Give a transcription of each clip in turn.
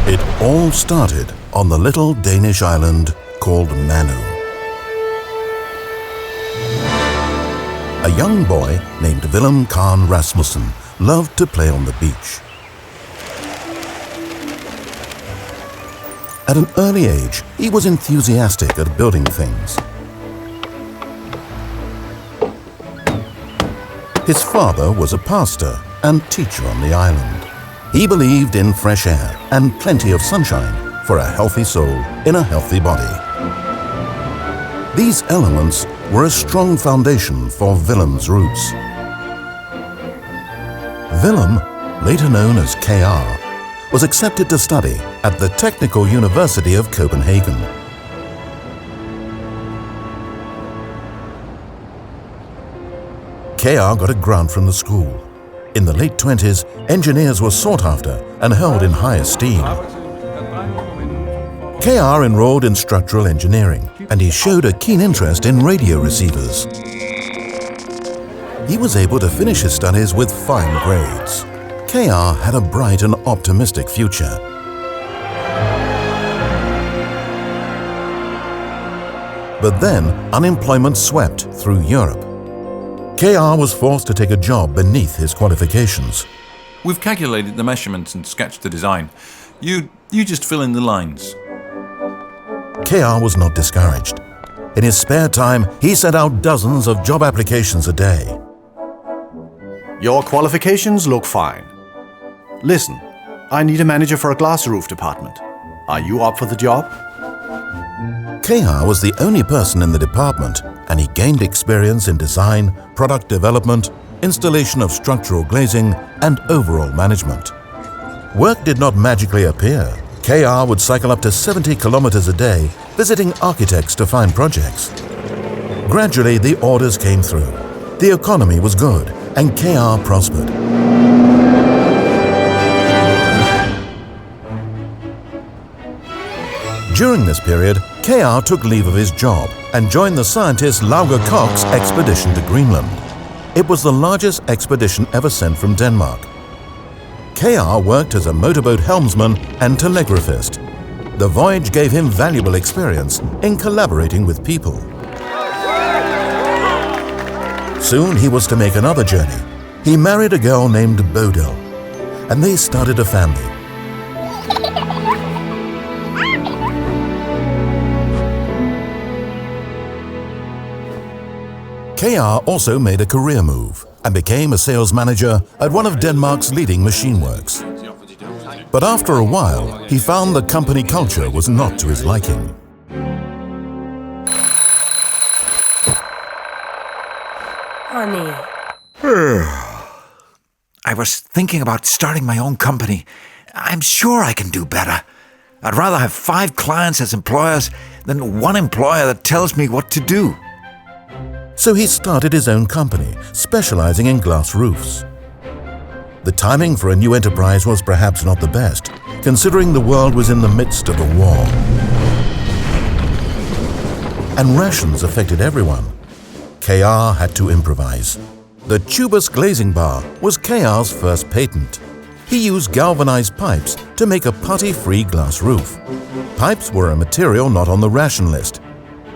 It all started on the little Danish island called Manu. A young boy named Willem Khan Rasmussen loved to play on the beach. At an early age, he was enthusiastic at building things. His father was a pastor and teacher on the island. He believed in fresh air and plenty of sunshine for a healthy soul in a healthy body. These elements were a strong foundation for Willem's roots. Willem, later known as KR, was accepted to study at the Technical University of Copenhagen. KR got a grant from the school. In the late 20s, engineers were sought after and held in high esteem. KR enrolled in structural engineering, and he showed a keen interest in radio receivers. He was able to finish his studies with fine grades. KR had a bright and optimistic future. But then, unemployment swept through Europe. KR was forced to take a job beneath his qualifications. We've calculated the measurements and sketched the design. You just fill in the lines. KR was not discouraged. In his spare time, he sent out dozens of job applications a day. Your qualifications look fine. Listen, I need a manager for a glass roof department. Are you up for the job? KR was the only person in the department, and he gained experience in design, product development, installation of structural glazing, and overall management. Work did not magically appear. KR would cycle up to 70 kilometers a day, visiting architects to find projects. Gradually, the orders came through. The economy was good, and KR prospered. During this period, KR took leave of his job and joined the scientist Lauger Koch's expedition to Greenland. It was the largest expedition ever sent from Denmark. KR worked as a motorboat helmsman and telegraphist. The voyage gave him valuable experience in collaborating with people. Soon he was to make another journey. He married a girl named Bodil, and they started a family. KR also made a career move and became a sales manager at one of Denmark's leading machine works. But after a while, he found the company culture was not to his liking. Honey. I was thinking about starting my own company. I'm sure I can do better. I'd rather have 5 clients as employers than one employer that tells me what to do. So he started his own company, specializing in glass roofs. The timing for a new enterprise was perhaps not the best, considering the world was in the midst of a war. And rations affected everyone. KR had to improvise. The tubus glazing bar was KR's first patent. He used galvanized pipes to make a putty-free glass roof. Pipes were a material not on the ration list.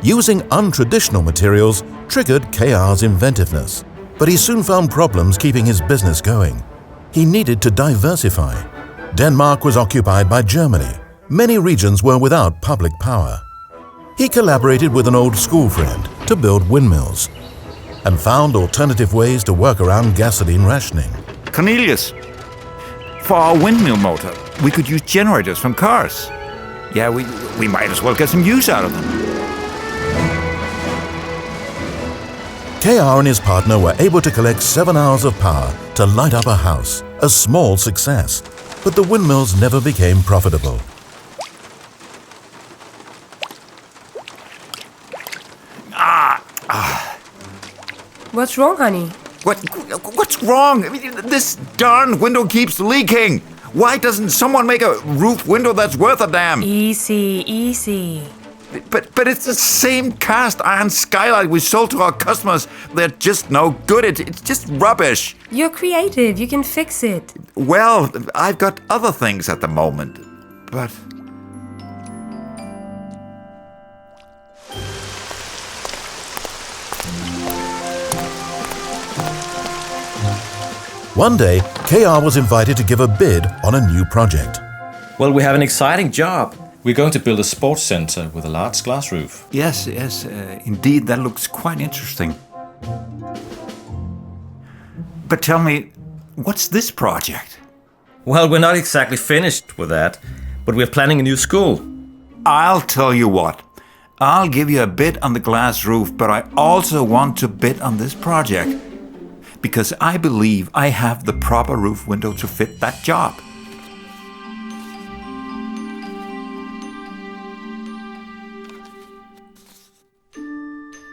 Using untraditional materials triggered KR's inventiveness, but he soon found problems keeping his business going. He needed to diversify. Denmark was occupied by Germany. Many regions were without public power. He collaborated with an old school friend to build windmills and found alternative ways to work around gasoline rationing. Cornelius, for our windmill motor, we could use generators from cars. Yeah, we might as well get some use out of them. KR and his partner were able to collect 7 hours of power to light up a house, a small success. But the windmills never became profitable. What's wrong, honey? What's wrong? I mean, this darn window keeps leaking. Why doesn't someone make a roof window that's worth a damn? Easy, easy. But it's the same cast iron skylight we sold to our customers. They're just no good. It's just rubbish. You're creative. You can fix it. Well, I've got other things at the moment. but... One day, KR was invited to give a bid on a new project. Well, we have an exciting job. We're going to build a sports center with a large glass roof. Yes, indeed, that looks quite interesting. But tell me, what's this project? Well, we're not exactly finished with that, but we're planning a new school. I'll tell you what. I'll give you a bid on the glass roof, but I also want to bid on this project. Because I believe I have the proper roof window to fit that job.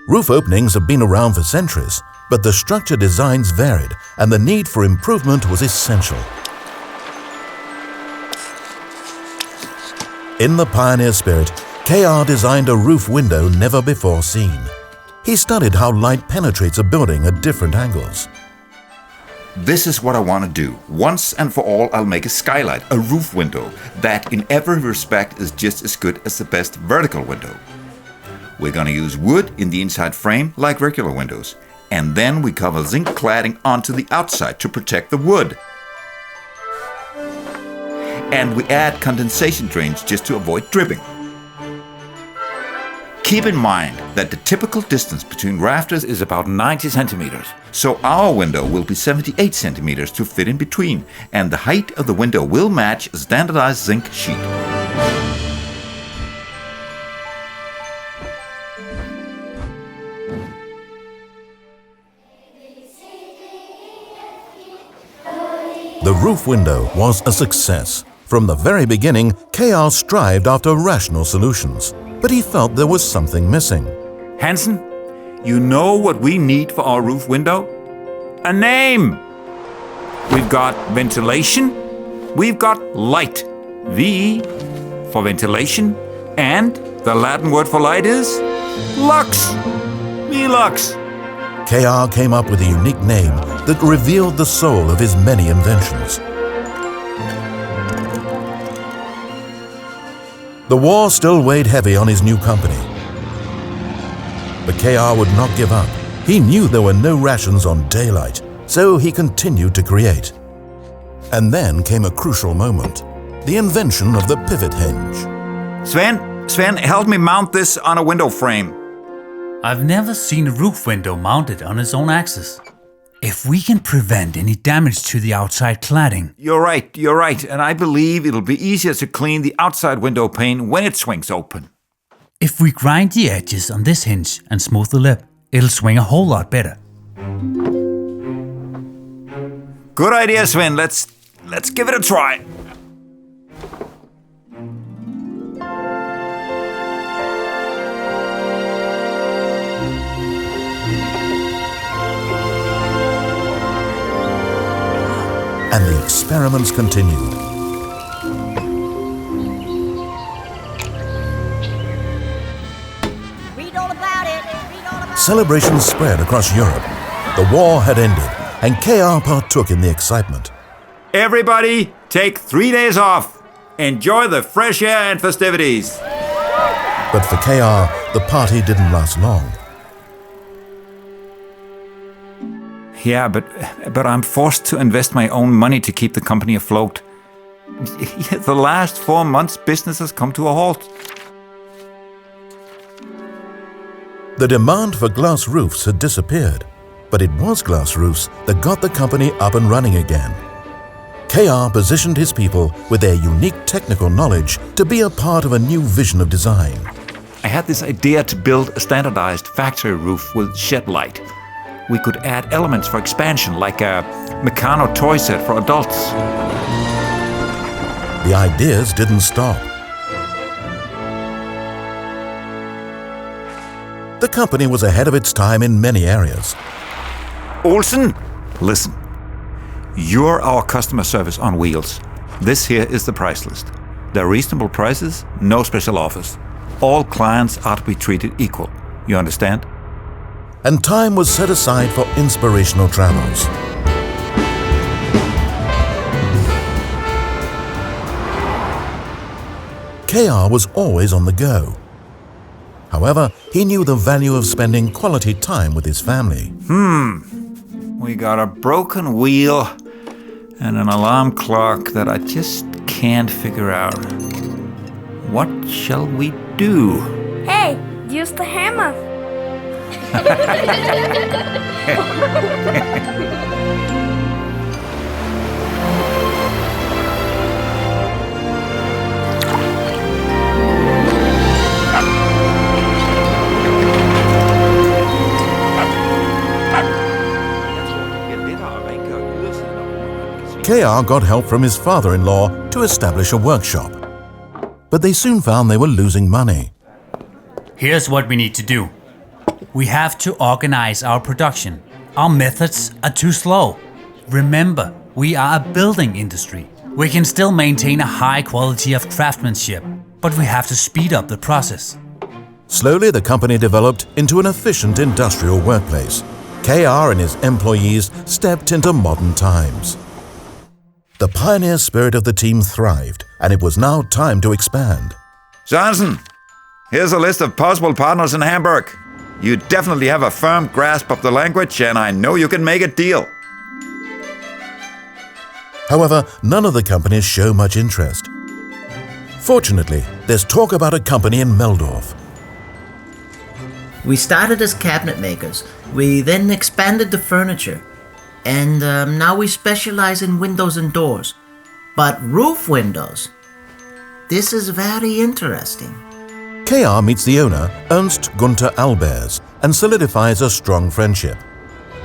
Roof openings have been around for centuries, but the structure designs varied and the need for improvement was essential. In the pioneer spirit, KR designed a roof window never before seen. He studied how light penetrates a building at different angles. This is what I want to do. Once and for all, I'll make a skylight, a roof window, that in every respect is just as good as the best vertical window. We're going to use wood in the inside frame like regular windows. And then we cover zinc cladding onto the outside to protect the wood. And we add condensation drains just to avoid dripping. Keep in mind that the typical distance between rafters is about 90 centimeters. So our window will be 78 centimeters to fit in between, and the height of the window will match a standardized zinc sheet. The roof window was a success. From the very beginning, KR strived after rational solutions, but he felt there was something missing. Hansen, you know what we need for our roof window? A name! We've got ventilation, we've got light. V for ventilation, and the Latin word for light is lux. VELUX. KR came up with a unique name that revealed the soul of his many inventions. The war still weighed heavy on his new company. But KR would not give up. He knew there were no rations on daylight, so he continued to create. And then came a crucial moment, the invention of the pivot hinge. Sven, help me mount this on a window frame. I've never seen a roof window mounted on its own axis. If we can prevent any damage to the outside cladding... You're right, and I believe it'll be easier to clean the outside window pane when it swings open. If we grind the edges on this hinge and smooth the lip, it'll swing a whole lot better. Good idea, Sven. Let's give it a try. And the experiments continued. Read all about it. Celebrations spread across Europe. The war had ended, and KR partook in the excitement. Everybody, take 3 days off. Enjoy the fresh air and festivities. But for KR, the party didn't last long. Yeah, but I'm forced to invest my own money to keep the company afloat. The last 4 months, business has come to a halt. The demand for glass roofs had disappeared, but it was glass roofs that got the company up and running again. KR positioned his people with their unique technical knowledge to be a part of a new vision of design. I had this idea to build a standardized factory roof with shed light. We could add elements for expansion, like a Meccano toy set for adults. The ideas didn't stop. The company was ahead of its time in many areas. Olsen, listen. You're our customer service on wheels. This here is the price list. There are reasonable prices, no special offers. All clients are to be treated equal. You understand? And time was set aside for inspirational travels. KR was always on the go. However, he knew the value of spending quality time with his family. We got a broken wheel and an alarm clock that I just can't figure out. What shall we do? Hey, use the hammer. KR got help from his father-in-law to establish a workshop. But they soon found they were losing money. Here's what we need to do. We have to organize our production. Our methods are too slow. Remember, we are a building industry. We can still maintain a high quality of craftsmanship, but we have to speed up the process. Slowly, the company developed into an efficient industrial workplace. KR and his employees stepped into modern times. The pioneer spirit of the team thrived, and it was now time to expand. Johnson, here's a list of possible partners in Hamburg. You definitely have a firm grasp of the language, and I know you can make a deal. However, none of the companies show much interest. Fortunately, there's talk about a company in Meldorf. We started as cabinet makers. We then expanded to furniture. And now we specialize in windows and doors. But roof windows? This is very interesting. KR meets the owner, Ernst Gunther Albers, and solidifies a strong friendship.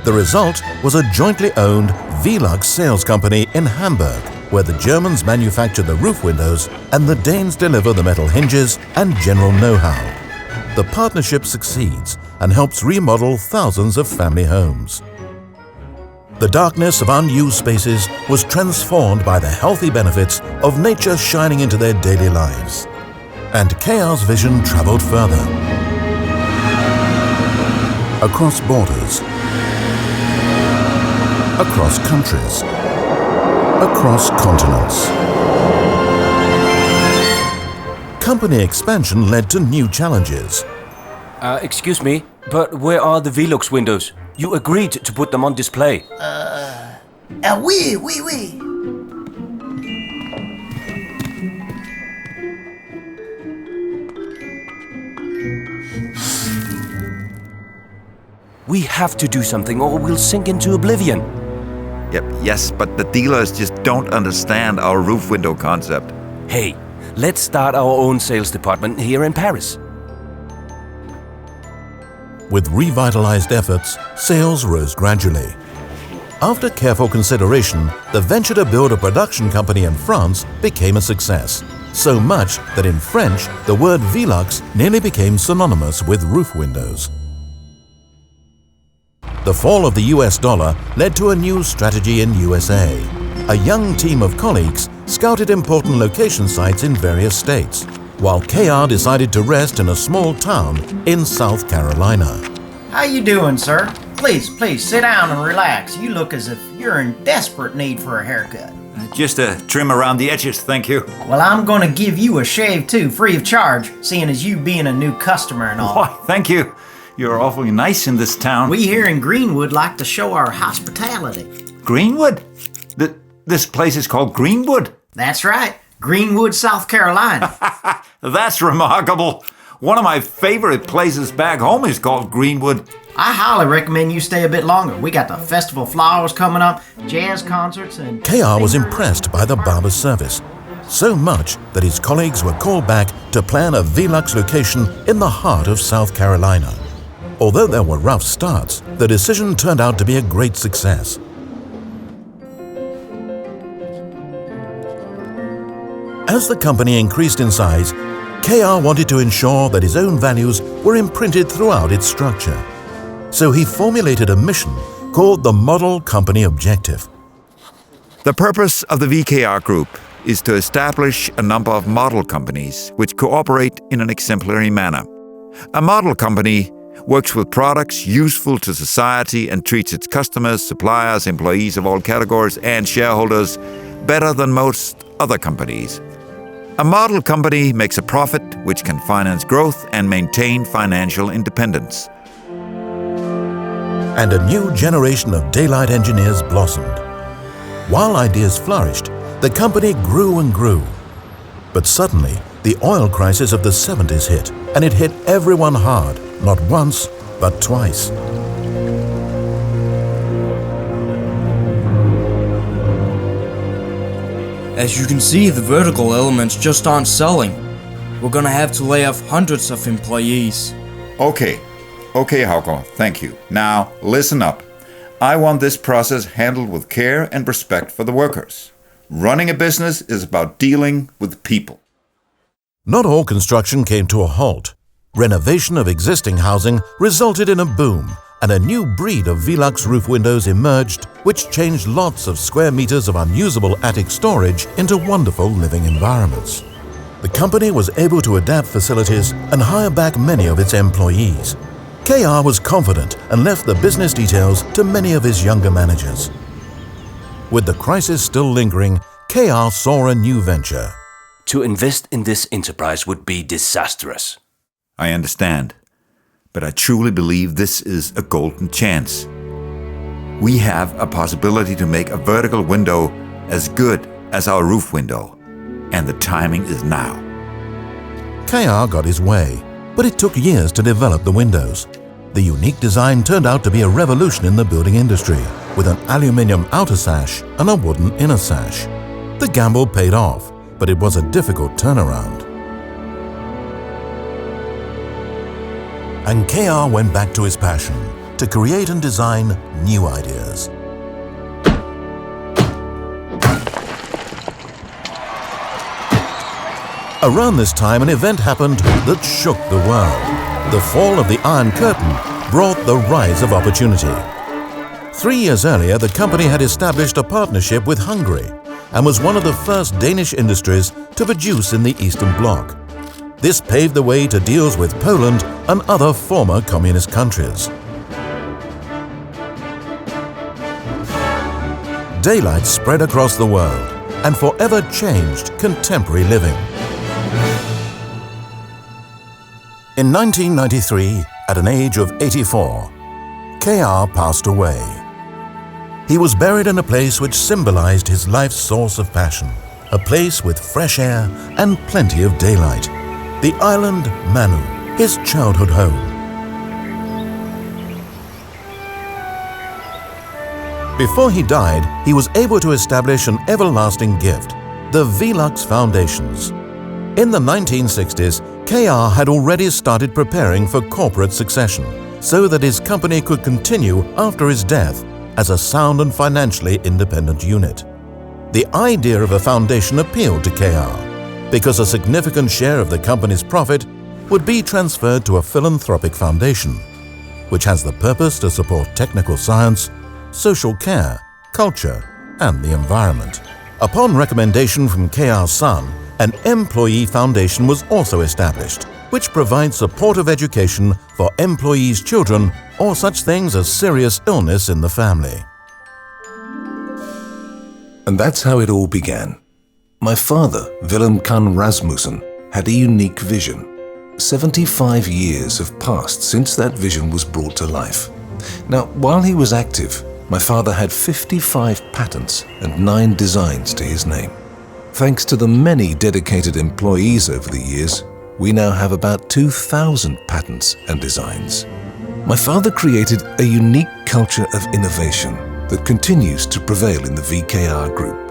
The result was a jointly owned VELUX sales company in Hamburg, where the Germans manufacture the roof windows and the Danes deliver the metal hinges and general know-how. The partnership succeeds and helps remodel thousands of family homes. The darkness of unused spaces was transformed by the healthy benefits of nature shining into their daily lives. And KR's vision traveled further. Across borders, across countries, across continents. Company expansion led to new challenges. Excuse me, but where are the VELUX windows? You agreed to put them on display. Oui. We have to do something or we'll sink into oblivion. Yes, but the dealers just don't understand our roof window concept. Hey, let's start our own sales department here in Paris. With revitalized efforts, sales rose gradually. After careful consideration, the venture to build a production company in France became a success. So much that in French, the word VELUX nearly became synonymous with roof windows. The fall of the US dollar led to a new strategy in USA. A young team of colleagues scouted important location sites in various states, while KR decided to rest in a small town in South Carolina. How you doing, sir? Please, sit down and relax. You look as if you're in desperate need for a haircut. Just a trim around the edges, thank you. Well, I'm gonna give you a shave too, free of charge, seeing as you being a new customer and all. Why, thank you. You're awfully nice in this town. We here in Greenwood like to show our hospitality. Greenwood? This place is called Greenwood? That's right. Greenwood, South Carolina. That's remarkable. One of my favorite places back home is called Greenwood. I highly recommend you stay a bit longer. We got the Festival of Flowers coming up, jazz concerts, and... KR was impressed by the barber service, so much that his colleagues were called back to plan a VELUX location in the heart of South Carolina. Although there were rough starts, the decision turned out to be a great success. As the company increased in size, KR wanted to ensure that his own values were imprinted throughout its structure. So he formulated a mission called the Model Company Objective. The purpose of the VKR Group is to establish a number of model companies which cooperate in an exemplary manner. A model company works with products useful to society and treats its customers, suppliers, employees of all categories, and shareholders better than most other companies. A model company makes a profit which can finance growth and maintain financial independence. And a new generation of daylight engineers blossomed. While ideas flourished, the company grew and grew. But suddenly, the oil crisis of the 70s hit, and it hit everyone hard, not once, but twice. As you can see, the vertical elements just aren't selling. We're gonna have to lay off hundreds of employees. Okay, Hauke, thank you. Now, listen up. I want this process handled with care and respect for the workers. Running a business is about dealing with people. Not all construction came to a halt. Renovation of existing housing resulted in a boom, and a new breed of VELUX roof windows emerged, which changed lots of square meters of unusable attic storage into wonderful living environments. The company was able to adapt facilities and hire back many of its employees. KR was confident and left the business details to many of his younger managers. With the crisis still lingering, KR saw a new venture. To invest in this enterprise would be disastrous. I understand, but I truly believe this is a golden chance. We have a possibility to make a vertical window as good as our roof window, and the timing is now. KR got his way, but it took years to develop the windows. The unique design turned out to be a revolution in the building industry, with an aluminium outer sash and a wooden inner sash. The gamble paid off, but it was a difficult turnaround. And KR went back to his passion, to create and design new ideas. Around this time, an event happened that shook the world. The fall of the Iron Curtain brought the rise of opportunity. 3 years earlier, the company had established a partnership with Hungary and was one of the first Danish industries to produce in the Eastern Bloc. This paved the way to deals with Poland and other former communist countries. Daylight spread across the world and forever changed contemporary living. In 1993, at an age of 84, KR passed away. He was buried in a place which symbolized his life's source of passion, a place with fresh air and plenty of daylight. The island Manu, his childhood home. Before he died, he was able to establish an everlasting gift, the VELUX Foundations. In the 1960s, KR had already started preparing for corporate succession so that his company could continue after his death as a sound and financially independent unit. The idea of a foundation appealed to KR because a significant share of the company's profit would be transferred to a philanthropic foundation, which has the purpose to support technical science, social care, culture, and the environment. Upon recommendation from KR's son, an employee foundation was also established, which provides supportive education for employees' children or such things as serious illness in the family. And that's how it all began. My father, Willem Kan Rasmussen, had a unique vision. 75 years have passed since that vision was brought to life. Now, while he was active, my father had 55 patents and 9 designs to his name. Thanks to the many dedicated employees over the years, we now have about 2,000 patents and designs. My father created a unique culture of innovation that continues to prevail in the VKR Group.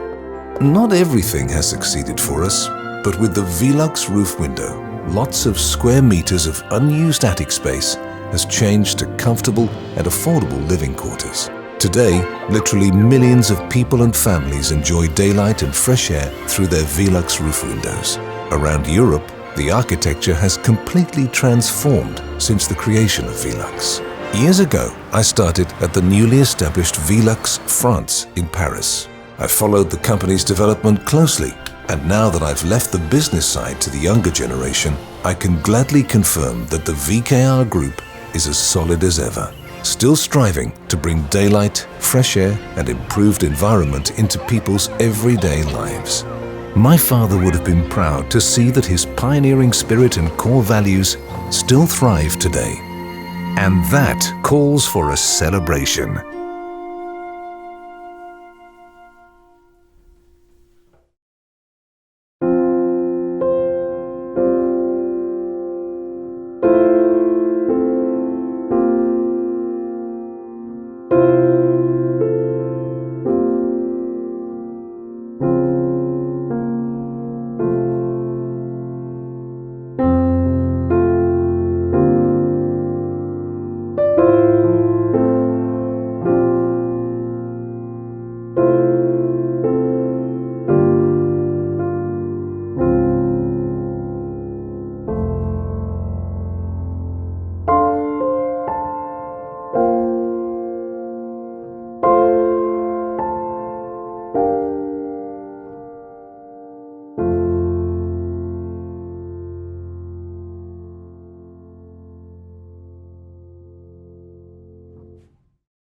Not everything has succeeded for us, but with the VELUX roof window, lots of square meters of unused attic space has changed to comfortable and affordable living quarters. Today, literally millions of people and families enjoy daylight and fresh air through their VELUX roof windows. Around Europe, the architecture has completely transformed since the creation of VELUX. Years ago, I started at the newly established VELUX France in Paris. I followed the company's development closely, and now that I've left the business side to the younger generation, I can gladly confirm that the VKR Group is as solid as ever, still striving to bring daylight, fresh air, and improved environment into people's everyday lives. My father would have been proud to see that his pioneering spirit and core values still thrive today. And that calls for a celebration.